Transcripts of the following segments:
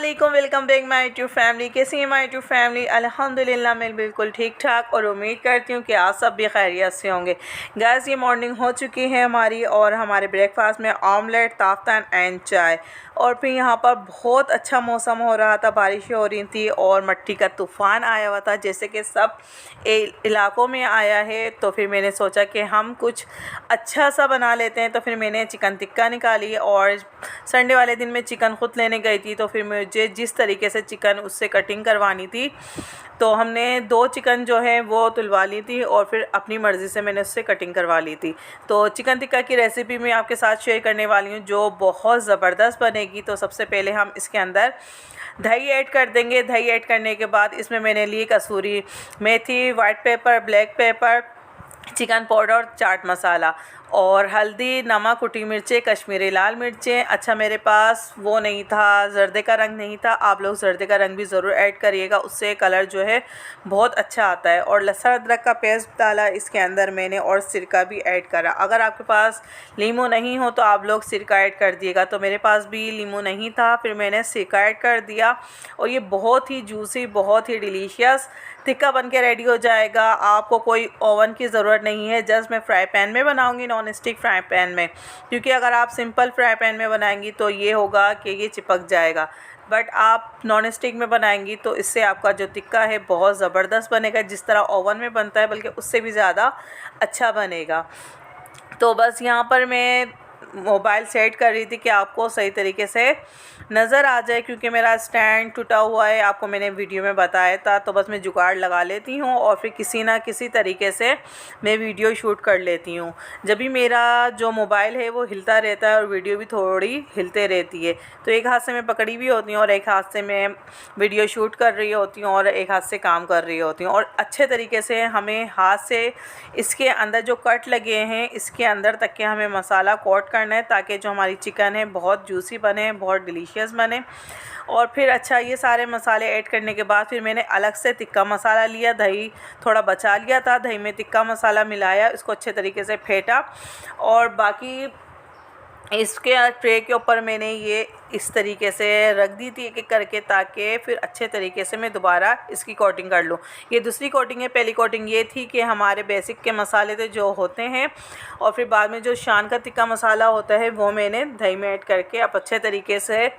वालेकुम, welcome back my YouTube family. कैसी है माय यूट्यूब फैमिली? अल्हम्दुलिल्लाह मैं बिल्कुल ठीक ठाक और उम्मीद करती हूँ कि आप सब भी खैरियत से होंगे। गाइस, ये मॉर्निंग हो चुकी है हमारी और हमारे ब्रेकफास्ट में ऑमलेट, ताफ्तान एंड चाय। और फिर यहाँ पर बहुत अच्छा मौसम हो रहा था, बारिशें हो रही थी और मट्टी का तूफ़ान आया हुआ था जैसे कि सब इलाक़ों में आया है। तो फिर मैंने सोचा कि हम कुछ अच्छा सा बना लेते हैं। तो फिर मैंने चिकन टिक्का निकाली और संडे वाले दिन मैं चिकन खुद लेने गई थी। तो फिर मुझे जिस तरीके से चिकन उससे कटिंग करवानी थी तो हमने 2 चिकन जो है वो तुलवा ली थी और फिर अपनी मर्ज़ी से मैंने उससे कटिंग करवा ली थी। तो चिकन टिक्का की रेसिपी मैं आपके साथ शेयर करने वाली हूँ जो बहुत ज़बरदस्त बनेगी। तो सबसे पहले हम इसके अंदर दही ऐड कर देंगे। दही ऐड करने के बाद इसमें मैंने ली कसूरी मेथी, white pepper, black pepper, chicken powder और चाट मसाला और हल्दी, नमक, कुटी मिर्चें, कश्मीरी लाल मिर्चें। अच्छा, मेरे पास वो नहीं था, जर्दे का रंग नहीं था। आप लोग जर्दे का रंग भी ज़रूर ऐड करिएगा, उससे कलर जो है बहुत अच्छा आता है। और लहसुन अदरक का पेस्ट डाला इसके अंदर मैंने और सिरका भी ऐड करा। अगर आपके पास लीमू नहीं हो तो आप लोग सिरका ऐड कर दिएगा। तो मेरे पास भी लीमू नहीं था, फिर मैंने सिरका ऐड कर दिया और ये बहुत ही जूसी, बहुत ही डिलीशियस टिक्का बन के रेडी हो जाएगा। आपको कोई ओवन की ज़रूरत नहीं है, जस्ट मैं फ्राई पैन में बनाऊंगी, नॉन स्टिक फ्राई पैन में, क्योंकि अगर आप सिंपल फ्राई पैन में बनाएंगी तो ये होगा कि ये चिपक जाएगा। बट आप नॉन स्टिक में बनाएंगी तो इससे आपका जो टिक्का है बहुत ज़बरदस्त बनेगा, जिस तरह ओवन में बनता है बल्कि उससे भी ज़्यादा अच्छा बनेगा। तो बस यहाँ पर मैं मोबाइल सेट कर रही थी कि आपको सही तरीके से नज़र आ जाए, क्योंकि मेरा स्टैंड टूटा हुआ है, आपको मैंने वीडियो में बताया था। तो बस मैं जुगाड़ लगा लेती हूँ और फिर किसी ना किसी तरीके से मैं वीडियो शूट कर लेती हूँ। जब भी मेरा जो मोबाइल है वो हिलता रहता है और वीडियो भी थोड़ी हिलते रहती है, तो एक हाथ से मैं पकड़ी हुई होती हूँ और एक हाथ से मैं वीडियो शूट कर रही होती हूँ और एक हाथ से काम कर रही होती हूँ। और अच्छे तरीके से हमें हाथ से इसके अंदर जो कट लगे हैं इसके अंदर तक के हमें मसाला कोट करना है, ताकि जो हमारी चिकन है बहुत जूसी बने, बहुत डिलीशियस बने। और फिर अच्छा, ये सारे मसाले ऐड करने के बाद फिर मैंने अलग से टिक्का मसाला लिया, दही थोड़ा बचा लिया था, दही में टिक्का मसाला मिलाया, इसको अच्छे तरीके से फेंटा और बाकी इसके ट्रे के ऊपर मैंने ये इस तरीके से रख दी थी एक एक करके, ताकि फिर अच्छे तरीके से मैं दोबारा इसकी कोटिंग कर लूँ। ये दूसरी कोटिंग है। पहली कोटिंग ये थी कि हमारे बेसिक के मसाले थे जो होते हैं, और फिर बाद में जो शान का टिक्का मसाला होता है वो मैंने दही में ऐड करके अब अच्छे तरीके से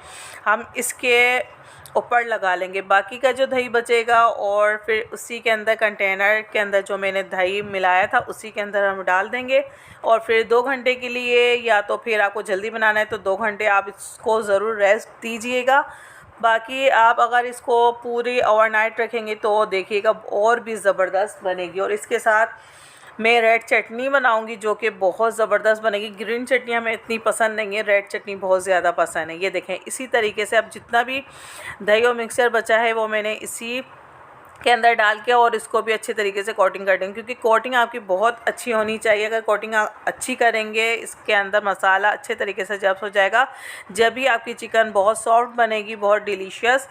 हम इसके ऊपर लगा लेंगे। बाकी का जो दही बचेगा और फिर उसी के अंदर कंटेनर के अंदर जो मैंने दही मिलाया था उसी के अंदर हम डाल देंगे। और फिर 2 घंटे के लिए, या तो फिर आपको जल्दी बनाना है तो 2 घंटे आप इसको ज़रूर रेस्ट दीजिएगा। बाकी आप अगर इसको पूरी ओवरनाइट रखेंगे तो देखिएगा और भी ज़बरदस्त बनेगी। और इसके साथ मैं रेड चटनी बनाऊंगी जो कि बहुत ज़बरदस्त बनेगी। ग्रीन चटनी हमें इतनी पसंद नहीं है, रेड चटनी बहुत ज़्यादा पसंद है। ये देखें, इसी तरीके से अब जितना भी दही और मिक्सचर बचा है वो मैंने इसी के अंदर डाल के और इसको भी अच्छे तरीके से कोटिंग कर देंगे, क्योंकि कोटिंग आपकी बहुत अच्छी होनी चाहिए। अगर कोटिंग अच्छी करेंगे, इसके अंदर मसाला अच्छे तरीके से जब हो जाएगा, जब भी आपकी चिकन बहुत सॉफ्ट बनेगी, बहुत डिलीशियस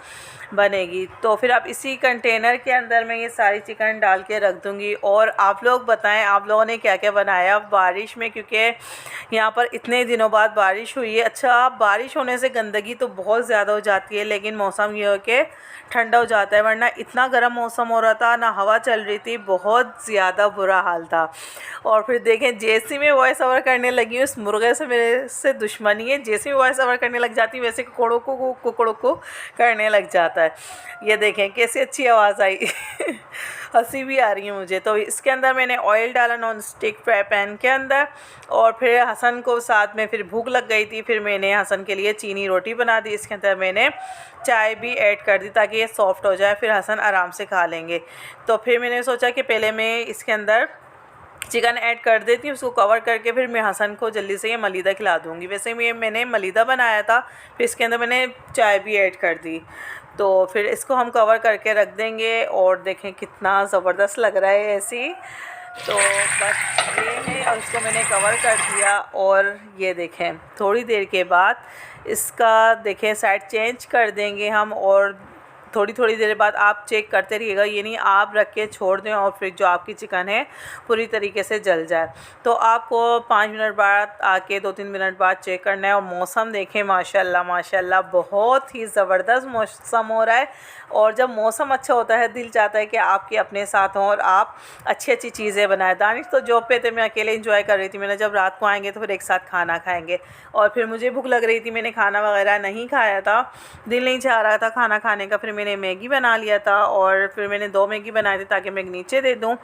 बनेगी। तो फिर आप इसी कंटेनर के अंदर मैं ये सारी चिकन डाल के रख दूँगी। और आप लोग बताएं आप लोगों ने क्या क्या बनाया बारिश में, क्योंकि यहाँ पर इतने दिनों बाद बारिश हुई है। अच्छा, बारिश होने से गंदगी तो बहुत ज़्यादा हो जाती है, लेकिन मौसम ये हो कि ठंडा हो जाता है, वरना इतना गर्म मौसम हो रहा था, ना हवा चल रही थी, बहुत ज़्यादा बुरा हाल था। और फिर देखें, जैसे मैं वॉइस ओवर करने लगी हूँ, इस मुर्गे से मेरे से दुश्मनी है, जैसे मैं वॉइस ओवर करने लग जाती हूँ वैसे कुकड़ों को करने लग जाता है। ये देखें कैसी अच्छी आवाज़ आई हंसी भी आ रही है मुझे। तो इसके अंदर मैंने ऑयल डाला नॉन स्टिक फ्राई पैन के अंदर, और फिर हसन को साथ में फिर भूख लग गई थी, फिर मैंने हसन के लिए चीनी रोटी बना दी। इसके अंदर मैंने चाय भी ऐड कर दी ताकि ये सॉफ्ट हो जाए, फिर हसन आराम से खा लेंगे। तो फिर मैंने सोचा कि पहले मैं इसके अंदर चिकन ऐड कर देती हूँ, उसको कवर करके फिर मैं हसन को जल्दी से ये मलीदा खिला दूँगी। वैसे मैंने मलीदा बनाया था, फिर इसके अंदर मैंने चाय भी ऐड कर दी। तो फिर इसको हम कवर करके रख देंगे और देखें कितना ज़बरदस्त लग रहा है ऐसी। तो बस ये है, और इसको मैंने कवर कर दिया। और ये देखें थोड़ी देर के बाद इसका देखें साइड चेंज कर देंगे हम, और थोड़ी थोड़ी देर बाद आप चेक करते रहिएगा, ये नहीं आप रख के छोड़ दें और फिर जो आपकी चिकन है पूरी तरीके से जल जाए। तो आपको 5 मिनट बाद आके 2-3 मिनट बाद चेक करना है। और मौसम देखें माशाल्लाह माशाल्लाह बहुत ही ज़बरदस्त मौसम हो रहा है। और जब मौसम अच्छा होता है दिल चाहता है कि आपके अपने साथ हों और आप अच्छी अच्छी चीज़ें बनाएं। दानिश तो जॉब पे थे, मैं अकेले इंजॉय कर रही थी। मैंने जब रात को आएंगे तो फिर एक साथ खाना खाएंगे। और फिर मुझे भूख लग रही थी, मैंने खाना वगैरह नहीं खाया था, दिल नहीं चाह रहा था खाना खाने का। फिर मैंने मैगी बना लिया था और फिर मैंने 2 मैगी बनाए थे ताकि मैं नीचे दे दूँ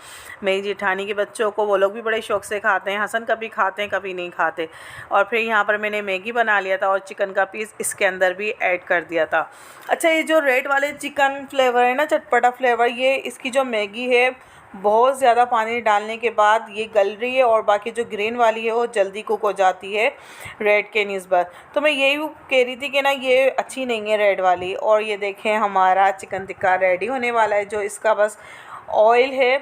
मेरी जेठानी के बच्चों को, वो लोग भी बड़े शौक़ से खाते हैं। हसन कभी खाते हैं कभी नहीं खाते। और फिर यहाँ पर मैंने मैगी बना लिया था और चिकन का पीस इसके अंदर भी ऐड कर दिया था। अच्छा, ये जो रेड वाले चिकन फ्लेवर है ना, चटपटा फ्लेवर, ये इसकी जो मैगी है बहुत ज़्यादा पानी डालने के बाद ये गल रही है और बाकी जो ग्रीन वाली है वो जल्दी कुक हो जाती है रेड के निस्बत। तो मैं यही कह रही थी कि ना ये अच्छी नहीं है रेड वाली। और ये देखें हमारा चिकन टिक्का रेडी होने वाला है। जो इसका बस ऑयल है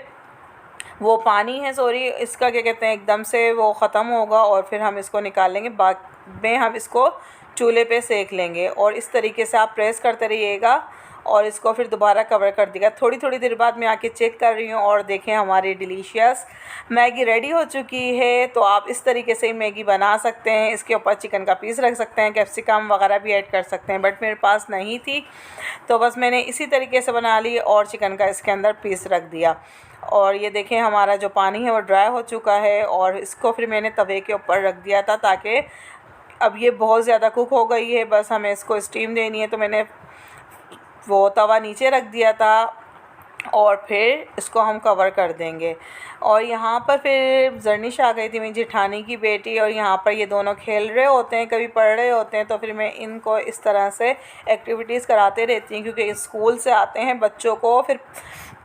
वो पानी है सॉरी, इसका क्या कहते हैं एकदम से वो ख़त्म होगा और फिर हम इसको निकाल लेंगे। बाद में हम इसको चूल्हे पे सेक लेंगे। और इस तरीके से आप प्रेस करते रहिएगा और इसको फिर दोबारा कवर कर देगा। थोड़ी थोड़ी देर बाद मैं आके चेक कर रही हूँ और देखें हमारी डिलीशियस मैगी रेडी हो चुकी है। तो आप इस तरीके से मैगी बना सकते हैं। इसके ऊपर चिकन का पीस रख सकते हैं, कैप्सिकम वगैरह भी ऐड कर सकते हैं, बट मेरे पास नहीं थी तो बस मैंने इसी तरीके से बना ली और चिकन का इसके अंदर पीस रख दिया। और ये देखें हमारा जो पानी है वो ड्राई हो चुका है और इसको फिर मैंने तवे के ऊपर रख दिया था ताकि अब ये बहुत ज़्यादा कुक हो गई है, बस हमें इसको स्टीम देनी है। तो मैंने वो तवा नीचे रख दिया था और फिर इसको हम कवर कर देंगे। और यहाँ पर फिर जर्निश आ गई थी मेरी जेठानी की बेटी और यहाँ पर ये दोनों खेल रहे होते हैं, कभी पढ़ रहे होते हैं। तो फिर मैं इनको इस तरह से एक्टिविटीज़ कराते रहती हूँ क्योंकि स्कूल से आते हैं बच्चों को फिर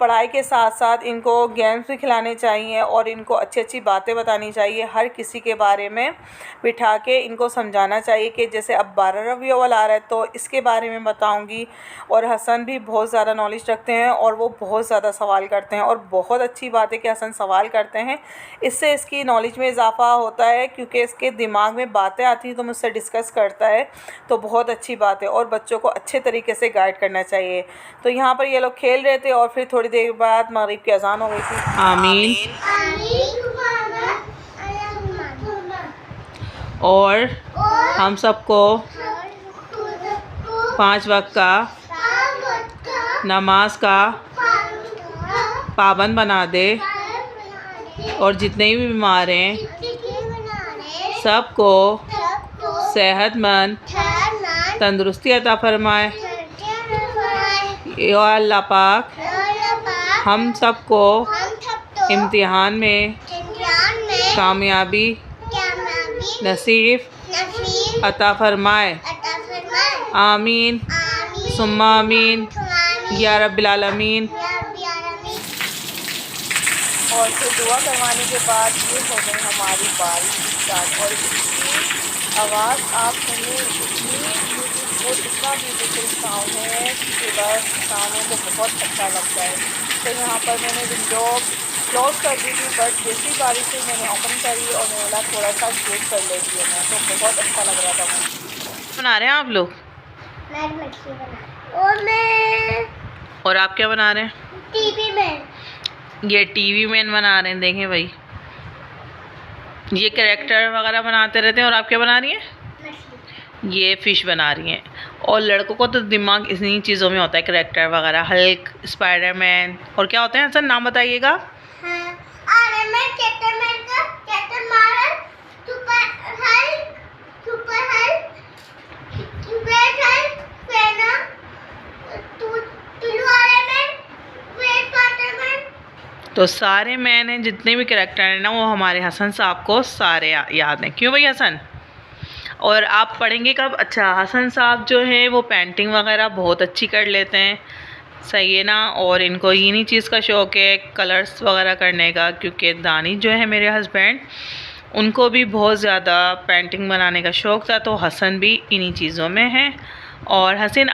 पढ़ाई के साथ साथ इनको गेम्स भी खिलाने चाहिए और इनको अच्छी अच्छी बातें बतानी चाहिए। हर किसी के बारे में बिठा के इनको समझाना चाहिए कि जैसे अब 12 रबी अव्वल आ रहा है तो इसके बारे में बताऊंगी। और हसन भी बहुत ज़्यादा नॉलेज रखते हैं और वो बहुत ज़्यादा सवाल करते हैं और बहुत अच्छी बात है कि हसन सवाल करते हैं, इससे इसकी नॉलेज में इजाफ़ा होता है क्योंकि इसके दिमाग में बातें आती हैं तो मुझसे डिस्कस करता है, तो बहुत अच्छी बात है। और बच्चों को अच्छे तरीके से गाइड करना चाहिए। तो यहाँ पर ये लोग खेल रहे थे और फिर थोड़ी देर बाद मगरिब की अजान हो गई थी। आमीन। और हम सबको 5 वक्त का नमाज का पाबंद बना दे और जितने भी बीमार हैं सबको सेहतमंद तंदुरुस्ती अता फरमाए। या अल्लाह पाक हम सबको इम्तिहान में कामयाबी नसीब अता फरमाए। आमीन सुम्मा आमीन या रब्बिल आलमीन। और फिर दुआ करवाने के बाद ये हो गई हमारी बारिश स्टार्ट और इसकी आवाज़ आप सुनिए, इतनी ब्यूटीफुल, इतना ब्यूटीफुल साउंड है कि बस कानों को बहुत अच्छा लगता है। तो यहाँ पर मैंने विंडो क्लोज कर दी थी बट जैसी बारिश हुई मैंने ओपन करी और मैंने बोला थोड़ा सा शूट कर लेती हूँ मैं, तो बहुत अच्छा लग रहा था। मुझे बना रहे हैं आप लोग? और आप क्या बना रहे हैं? टीवी में। ये टीवी में बना रहे हैं, देखें भाई ये कैरेक्टर वगैरह बनाते रहते हैं। और आप क्या बना रही हैं? ये फ़िश बना रही हैं। और लड़कों को तो दिमाग इन्हीं चीज़ों में होता है, कैरेक्टर वगैरह, हल्क, स्पाइडरमैन और क्या होते हैं सर नाम बताइएगा? तो सारे मैन हैं जितने भी कैरेक्टर हैं ना वो हमारे हसन साहब को सारे याद हैं। क्यों भाई हसन? और आप पढ़ेंगे कब? अच्छा, हसन साहब जो हैं वो पेंटिंग वगैरह बहुत अच्छी कर लेते हैं, सही है ना। और इनको इन्हीं चीज़ का शौक़ है कलर्स वगैरह करने का, क्योंकि दानिश जो है मेरे हस्बैंड उनको भी बहुत ज़्यादा पेंटिंग बनाने का शौक़ था, तो हसन भी इन्हीं चीज़ों में है। और हसीन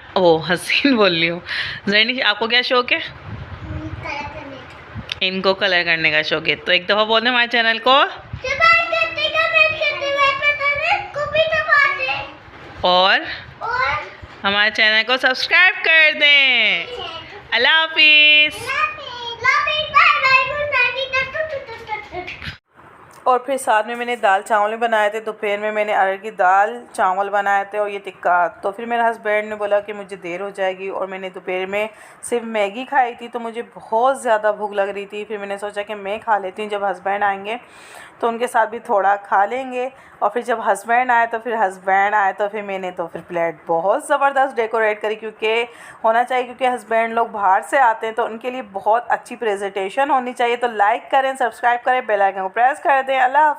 बोल रही हूँ, जैनिश आपको क्या शौक़ है? इनको कलर करने का शौक़ है। तो एक दफ़ा बोल दें हमारे चैनल को और हमारे चैनल को सब्सक्राइब कर दें। अल्लाह हाफिज़। और फिर साथ में मैंने दाल चावल बनाए थे। दोपहर में मैंने अरहर की दाल चावल बनाए थे और ये टिक्का। तो फिर मेरे हस्बैंड ने बोला कि मुझे देर हो जाएगी और मैंने दोपहर में सिर्फ मैगी खाई थी, तो मुझे बहुत ज़्यादा भूख लग रही थी। फिर मैंने सोचा कि मैं खा लेती हूँ, जब हस्बैंड आएंगे तो उनके साथ भी थोड़ा खा लेंगे। और फिर जब हस्बैंड आए तो फिर मैंने तो फिर प्लेट बहुत ज़बरदस्त डेकोरेट करी, क्योंकि होना चाहिए, क्योंकि हस्बैंड लोग बाहर से आते हैं तो उनके लिए बहुत अच्छी प्रेजेंटेशन होनी चाहिए। तो लाइक करें, सब्सक्राइब करें, बेल आइकन को प्रेस कर दें। अल्लाह।